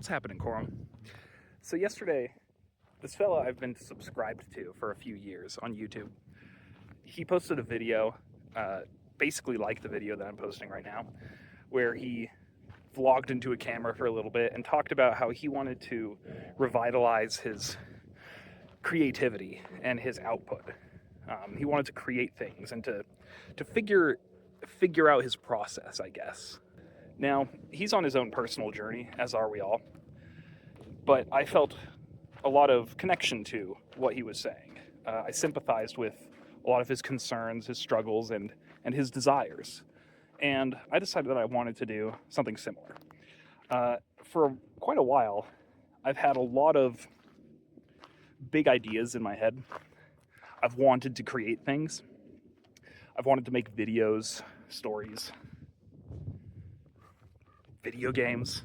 What's happening, Quorum? So yesterday, this fella I've been subscribed to for a few years on YouTube, he posted a video, basically like the video that I'm posting right now, where he vlogged into a camera for a little bit and talked about how he wanted to revitalize his creativity and his output. He wanted to create things and to figure out his process, I guess. Now, he's on his own personal journey, as are we all, but I felt a lot of connection to what he was saying. I sympathized with a lot of his concerns, his struggles, and his desires. And I decided that I wanted to do something similar. For quite a while, I've had a lot of big ideas in my head. I've wanted to create things. I've wanted to make videos, stories, video games,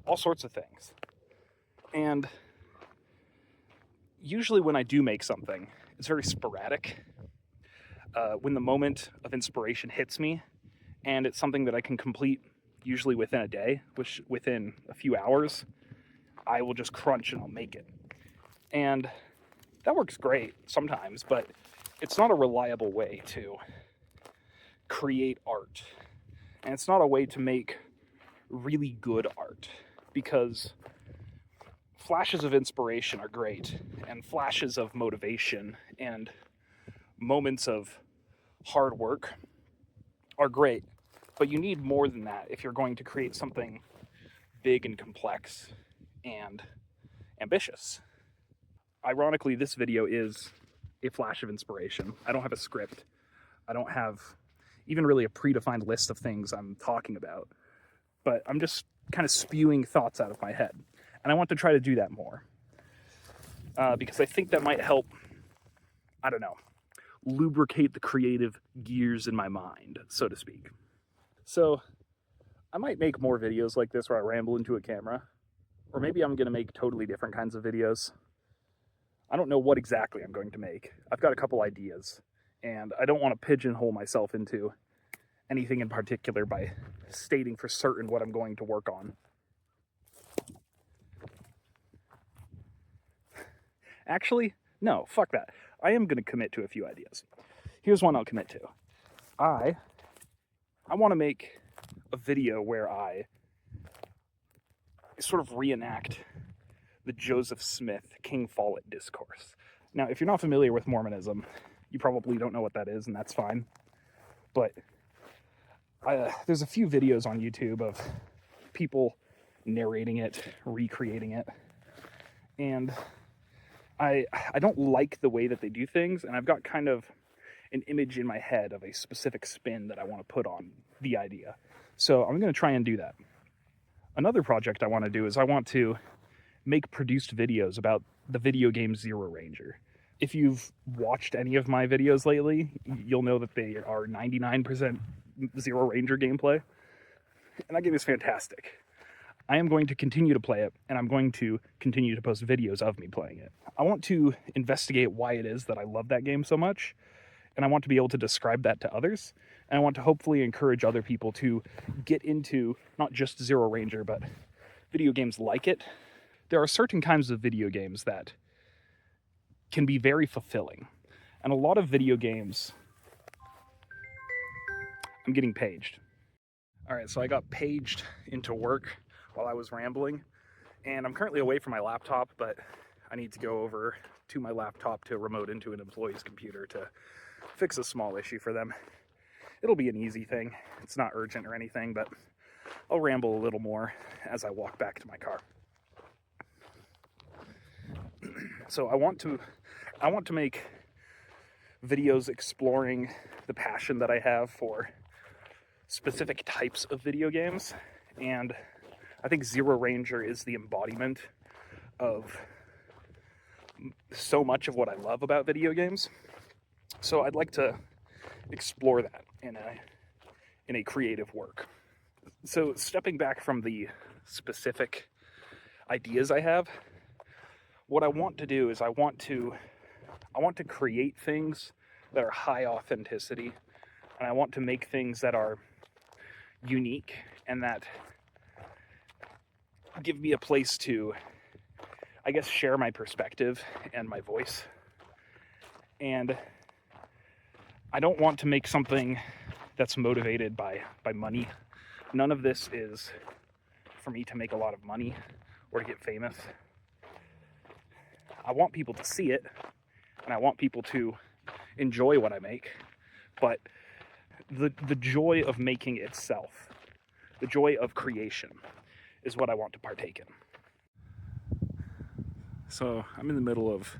all sorts of things. And usually when I do make something, it's very sporadic. When the moment of inspiration hits me, and it's something that I can complete usually within a day, which within a few hours, I will just crunch and I'll make it. And that works great sometimes, but it's not a reliable way to create art. And it's not a way to make really good art, because flashes of inspiration are great, and flashes of motivation and moments of hard work are great, but you need more than that if you're going to create something big and complex and ambitious. Ironically, this video is a flash of inspiration. I don't have a script. I don't have even really a predefined list of things I'm talking about, but I'm just kind of spewing thoughts out of my head. And I want to try to do that more, because I think that might help, I don't know, lubricate the creative gears in my mind, so to speak. So I might make more videos like this where I ramble into a camera, or maybe I'm going to make totally different kinds of videos. I don't know what exactly I'm going to make. I've got a couple ideas, and I don't want to pigeonhole myself into anything in particular by stating for certain what I'm going to work on. Actually, no, fuck that. I am going to commit to a few ideas. Here's one I'll commit to. I want to make a video where I sort of reenact the Joseph Smith King Follett discourse. Now, if you're not familiar with Mormonism, you probably don't know what that is, and that's fine. But there's a few videos on YouTube of people narrating it, recreating it, and I don't like the way that they do things, and I've got kind of an image in my head of a specific spin that I want to put on the idea. So I'm going to try and do that. Another project I want to do is I want to make produced videos about the video game Zero Ranger. If you've watched any of my videos lately, you'll know that they are 99% Zero Ranger gameplay, and that game is fantastic. I am going to continue to play it, and I'm going to continue to post videos of me playing it. I want to investigate why it is that I love that game so much, and I want to be able to describe that to others, and I want to hopefully encourage other people to get into not just Zero Ranger, but video games like it. There are certain kinds of video games that can be very fulfilling, and a lot of video games... I'm getting paged. All right, so I got paged into work while I was rambling, and I'm currently away from my laptop, but I need to go over to my laptop to remote into an employee's computer to fix a small issue for them. It'll be an easy thing. It's not urgent or anything, but I'll ramble a little more as I walk back to my car. So I want to make videos exploring the passion that I have for specific types of video games, and I think Zero Ranger is the embodiment of so much of what I love about video games. So I'd like to explore that in a creative work. So stepping back from the specific ideas I have, what I want to do is I want to create things that are high authenticity, and I want to make things that are unique and that give me a place to, I guess, share my perspective and my voice. And I don't want to make something that's motivated by money. None of this is for me to make a lot of money or to get famous. I want people to see it, and I want people to enjoy what I make, but the joy of making itself, the joy of creation, is what I want to partake in. So I'm in the middle of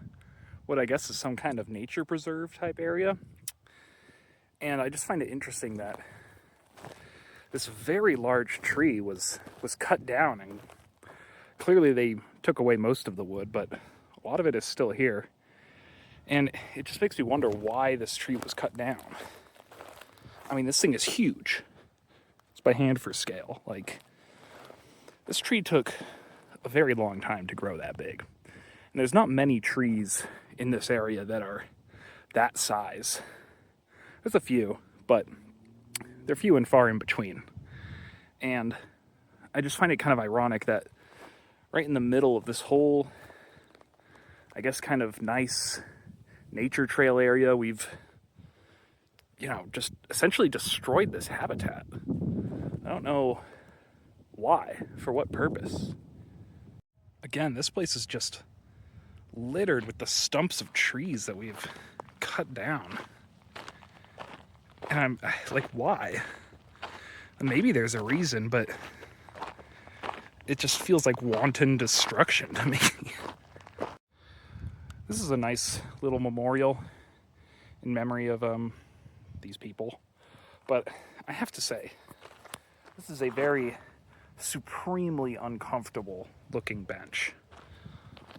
what I guess is some kind of nature preserve type area, and I just find it interesting that this very large tree was cut down, and clearly they took away most of the wood, but a lot of it is still here. And it just makes me wonder why this tree was cut down. I mean, this thing is huge. It's by hand for scale. Like, this tree took a very long time to grow that big. And there's not many trees in this area that are that size. There's a few, but they're few and far in between. And I just find it kind of ironic that right in the middle of this whole, I guess, kind of nice nature trail area, we've, just essentially destroyed this habitat. I don't know why, for what purpose. Again, this place is just littered with the stumps of trees that we've cut down. And I'm like, why? Maybe there's a reason, but it just feels like wanton destruction to me. This is a nice little memorial in memory of these people. But I have to say, this is a very supremely uncomfortable looking bench.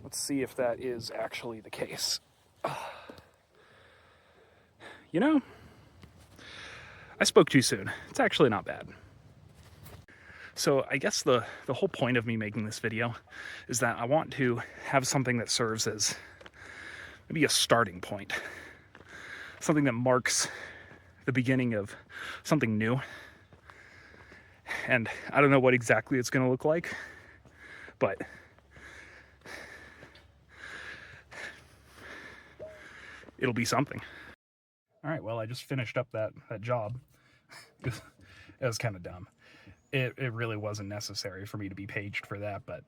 Let's see if that is actually the case. I spoke too soon. It's actually not bad. So I guess the whole point of me making this video is that I want to have something that serves as maybe a starting point. Something that marks the beginning of something new. And I don't know what exactly it's going to look like, but it'll be something. All right, well, I just finished up that job. It was kind of dumb. It really wasn't necessary for me to be paged for that, but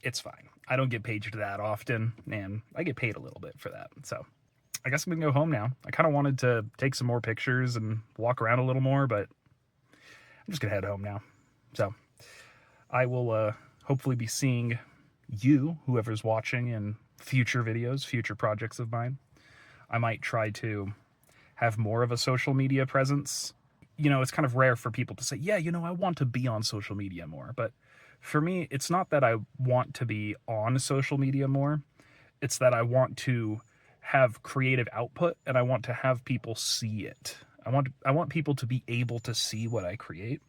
it's fine. I don't get paged that often, and I get paid a little bit for that. So I guess I'm gonna go home now. I kind of wanted to take some more pictures and walk around a little more, but I'm just gonna head home now. So I will hopefully be seeing you, whoever's watching, in future videos, future projects of mine. I might try to have more of a social media presence. It's kind of rare for people to say, yeah, I want to be on social media more. But for me, it's not that I want to be on social media more. It's that I want to have creative output, and I want to have people see it. I want people to be able to see what I create.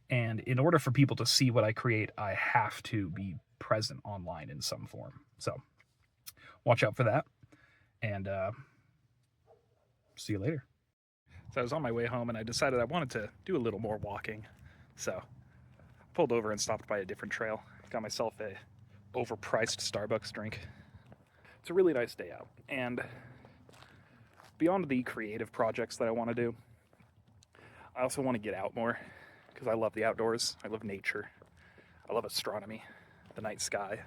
And in order for people to see what I create, I have to be present online in some form. So watch out for that. And see you later. So I was on my way home and I decided I wanted to do a little more walking. So I pulled over and stopped by a different trail. Got myself a overpriced Starbucks drink. It's a really nice day out. And beyond the creative projects that I want to do, I also want to get out more because I love the outdoors. I love nature. I love astronomy, the night sky.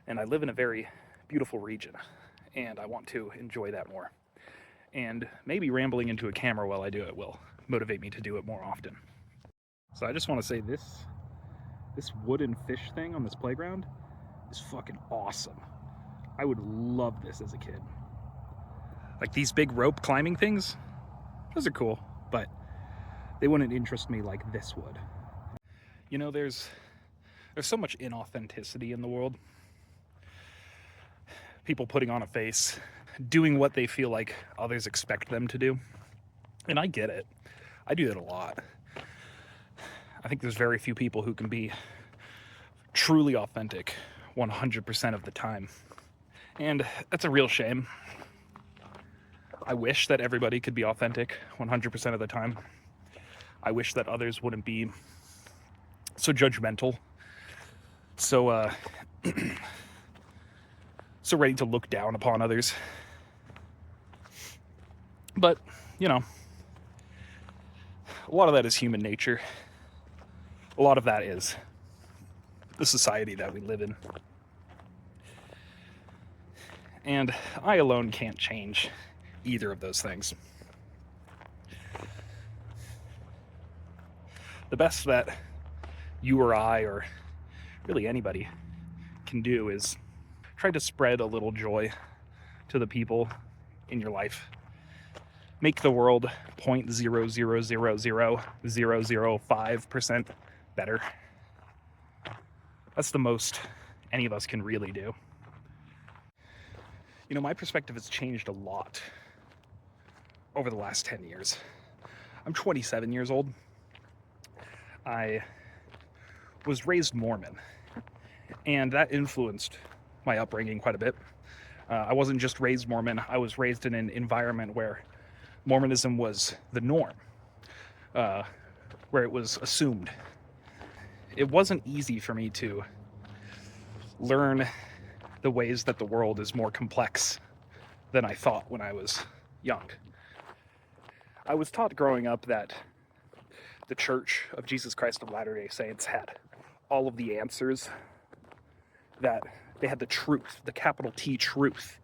And I live in a very beautiful region, and I want to enjoy that more. And maybe rambling into a camera while I do it will motivate me to do it more often. So I just want to say this wooden fish thing on this playground is fucking awesome. I would love this as a kid. Like these big rope climbing things, those are cool, but they wouldn't interest me like this would. There's so much inauthenticity in the world. People putting on a face, doing what they feel like others expect them to do. And I get it. I do that a lot. I think there's very few people who can be truly authentic 100% of the time. And that's a real shame. I wish that everybody could be authentic 100% of the time. I wish that others wouldn't be so judgmental so so ready to look down upon others. But, you know, a lot of that is human nature. A lot of that is the society that we live in. And I alone can't change either of those things. The best that you or I, or really anybody, can do is try to spread a little joy to the people in your life. Make the world 0.0000005% better. That's the most any of us can really do. You know, my perspective has changed a lot over the last 10 years. I'm 27 years old. I was raised Mormon, and that influenced my upbringing quite a bit. I wasn't just raised Mormon, I was raised in an environment where Mormonism was the norm, where it was assumed. It wasn't easy for me to learn the ways that the world is more complex than I thought when I was young. I was taught growing up that the Church of Jesus Christ of Latter-day Saints had all of the answers, that they had the truth, the capital T truth.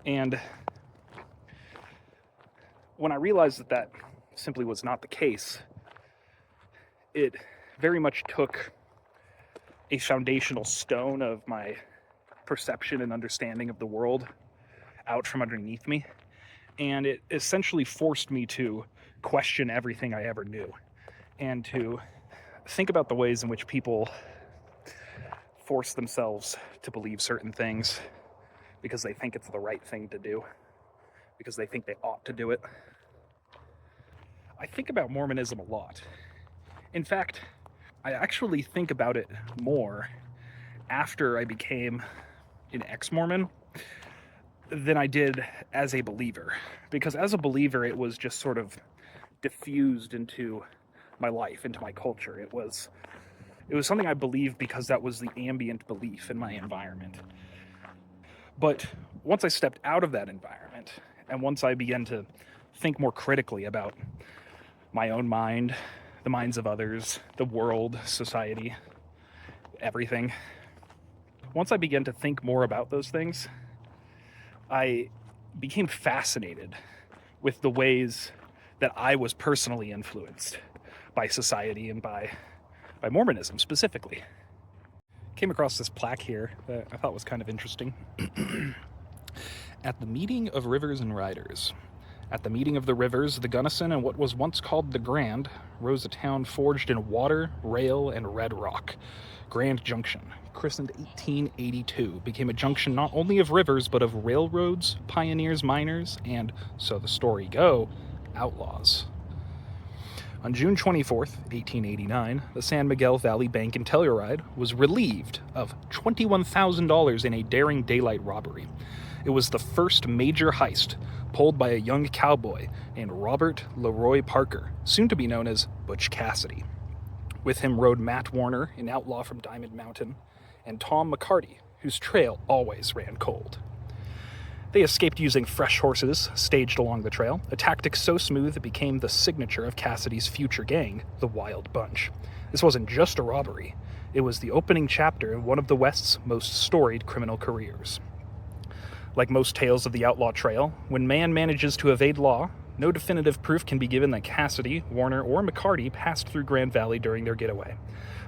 And when I realized that that simply was not the case, it very much took a foundational stone of my perception and understanding of the world out from underneath me, and it essentially forced me to question everything I ever knew, and to think about the ways in which people force themselves to believe certain things because they think it's the right thing to do, because they think they ought to do it. I think about Mormonism a lot. In fact, I actually think about it more after I became an ex-Mormon than I did as a believer. Because as a believer, it was just sort of diffused into my life, into my culture. It was something I believed because that was the ambient belief in my environment. But once I stepped out of that environment, and once I began to think more critically about my own mind, the minds of others, the world, society, everything, once I began to think more about those things, I became fascinated with the ways that I was personally influenced by society and by Mormonism specifically. Came across this plaque here that I thought was kind of interesting. At the meeting of rivers and riders. At the meeting of the rivers, the Gunnison, and what was once called the Grand, rose a town forged in water, rail, and red rock. Grand Junction, christened 1882, became a junction not only of rivers, but of railroads, pioneers, miners, and, so the story go, outlaws. On June 24th, 1889, the San Miguel Valley Bank in Telluride was relieved of $21,000 in a daring daylight robbery. It was the first major heist pulled by a young cowboy named Robert Leroy Parker, soon to be known as Butch Cassidy. With him rode Matt Warner, an outlaw from Diamond Mountain, and Tom McCarty, whose trail always ran cold. They escaped using fresh horses staged along the trail, a tactic so smooth it became the signature of Cassidy's future gang, the Wild Bunch. This wasn't just a robbery. It was the opening chapter in one of the West's most storied criminal careers. Like most tales of the outlaw trail, when man manages to evade law, no definitive proof can be given that Cassidy, Warner, or McCarty passed through Grand Valley during their getaway.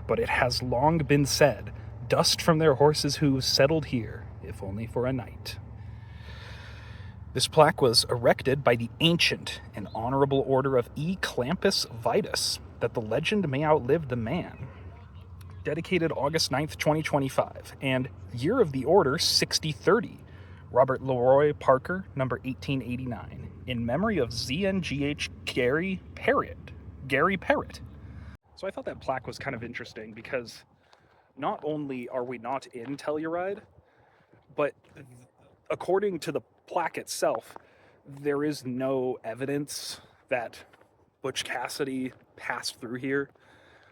But it has long been said, dust from their horses' hooves settled here, if only for a night. This plaque was erected by the ancient and honorable order of E. Clampus Vitus, that the legend may outlive the man. Dedicated August 9th, 2025, and year of the order 6030. Robert Leroy Parker, number 1889, in memory of ZNGH Gary Parrott. So I thought that plaque was kind of interesting because not only are we not in Telluride, but according to the plaque itself, there is no evidence that Butch Cassidy passed through here.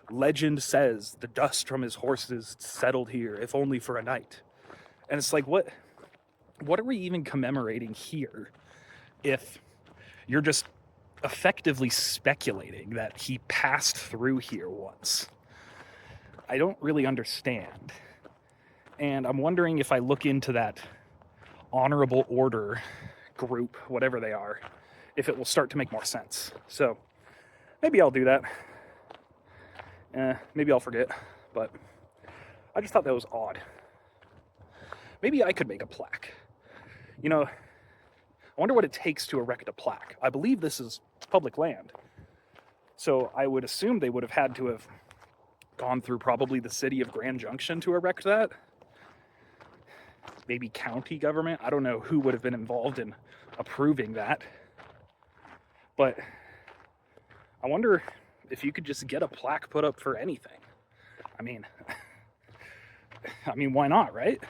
Legend says the dust from his horses settled here, if only for a night. And it's like, what are we even commemorating here if you're just effectively speculating that he passed through here once? I don't really understand. And I'm wondering if I look into that honorable order group, whatever they are, if it will start to make more sense. So maybe I'll do that. Maybe I'll forget, but I just thought that was odd. Maybe I could make a plaque. You know, I wonder what it takes to erect a plaque. I believe this is public land. So I would assume they would have had to have gone through probably the city of Grand Junction to erect that. Maybe county government. I don't know who would have been involved in approving that. But I wonder if you could just get a plaque put up for anything. I mean, why not, right?